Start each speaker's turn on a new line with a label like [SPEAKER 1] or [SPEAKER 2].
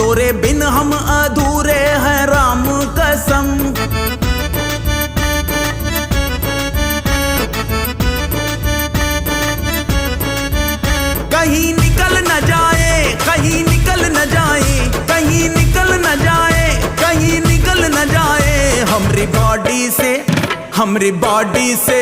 [SPEAKER 1] तोरे बिन हम अधूरे हैं राम कसम। कहीं निकल न जाए, कहीं निकल न जाए, कहीं निकल न जाए, कहीं निकल न जाए हमरी बॉडी से, हमरी बॉडी से।